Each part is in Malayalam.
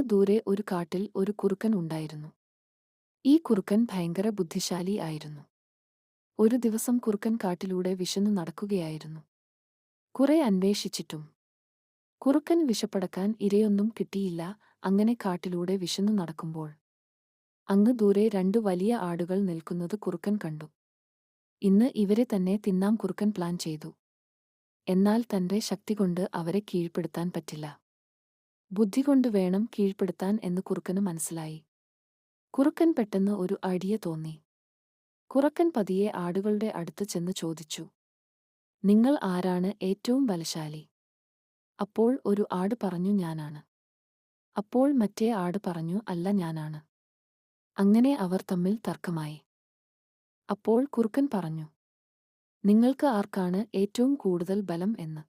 ദൂരെ ഒരു കാട്ടിൽ ഒരു കുറുക്കൻ ഉണ്ടായിരുന്നു. ഈ കുറുക്കൻ ഭയങ്കര ബുദ്ധിശാലി ആയിരുന്നു. ഒരു ദിവസം കുറുക്കൻ കാട്ടിലൂടെ വിശന്നു നടക്കുകയായിരുന്നു. കുറെ അന്വേഷിച്ചിട്ടും കുറുക്കൻ വിശപ്പടക്കാൻ ഇരയൊന്നും കിട്ടിയില്ല. അങ്ങനെ കാട്ടിലൂടെ വിശന്നു നടക്കുമ്പോൾ അങ്ങ് ദൂരെ രണ്ടു വലിയ ആടുകൾ നിൽക്കുന്നത് കുറുക്കൻ കണ്ടു. ഇന്ന് ഇവരെ തന്നെ തിന്നാം കുറുക്കൻ പ്ലാൻ ചെയ്തു. എന്നാൽ തന്റെ ശക്തികൊണ്ട് അവരെ കീഴ്പ്പെടുത്താൻ പറ്റില്ല. ബുദ്ധികൊണ്ട് വേണം കീഴ്പ്പെടുത്താൻ എന്ന് കുറുക്കന് മനസ്സിലായി. കുറുക്കൻ പെട്ടെന്ന് ഒരു ഐഡിയ തോന്നി. കുറുക്കൻ പതിയെ ആടുകളുടെ അടുത്ത് ചെന്ന് ചോദിച്ചു, നിങ്ങൾ ആരാണ് ഏറ്റവും ബലശാലി? അപ്പോൾ ഒരു ആട് പറഞ്ഞു, ഞാനാണ്. അപ്പോൾ മറ്റേ ആട് പറഞ്ഞു, അല്ല, ഞാനാണ്. അങ്ങനെ അവർ തമ്മിൽ തർക്കമായി. അപ്പോൾ കുറുക്കൻ പറഞ്ഞു, നിങ്ങൾക്ക് ആർക്കാണ് ഏറ്റവും കൂടുതൽ ബലം എന്ന്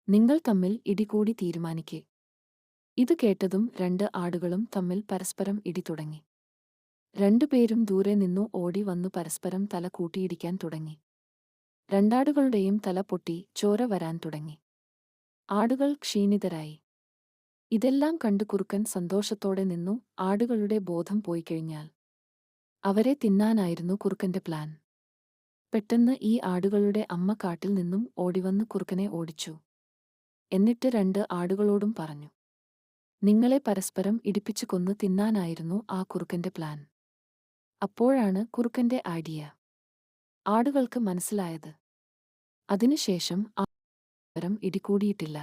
നിങ്ങൾ തമ്മിൽ ഇടികൂടി തീരുമാനിക്കേ. ഇത് കേട്ടതും രണ്ട് ആടുകളും തമ്മിൽ പരസ്പരം ഇടി തുടങ്ങി. രണ്ടുപേരും ദൂരെ നിന്നു ഓടി വന്നു പരസ്പരം തല കൂട്ടിയിടിക്കാൻ തുടങ്ങി. രണ്ടാടുകളുടെയും തല പൊട്ടി ചോര വരാൻ തുടങ്ങി. ആടുകൾ ക്ഷീണിതരായി. ഇതെല്ലാം കണ്ട് കുറുക്കൻ സന്തോഷത്തോടെ നിന്നു. ആടുകളുടെ ബോധം പോയിക്കഴിഞ്ഞാൽ അവരെ തിന്നാനായിരുന്നു കുറുക്കന്റെ പ്ലാൻ. പെട്ടെന്ന് ഈ ആടുകളുടെ അമ്മ കാട്ടിൽ നിന്നും ഓടിവന്ന് കുറുക്കനെ ഓടിച്ചു. എന്നിട്ട് രണ്ട് ആടുകളോടും പറഞ്ഞു, നിങ്ങളെ പരസ്പരം ഇടിപ്പിച്ചു കൊന്ന് തിന്നാനായിരുന്നു ആ കുറുക്കന്റെ പ്ലാൻ. അപ്പോഴാണ് കുറുക്കന്റെ ഐഡിയ ആടുകൾക്ക് മനസ്സിലായത്. അതിനുശേഷം ആ പരം ഇടികൂടിയിട്ടില്ല.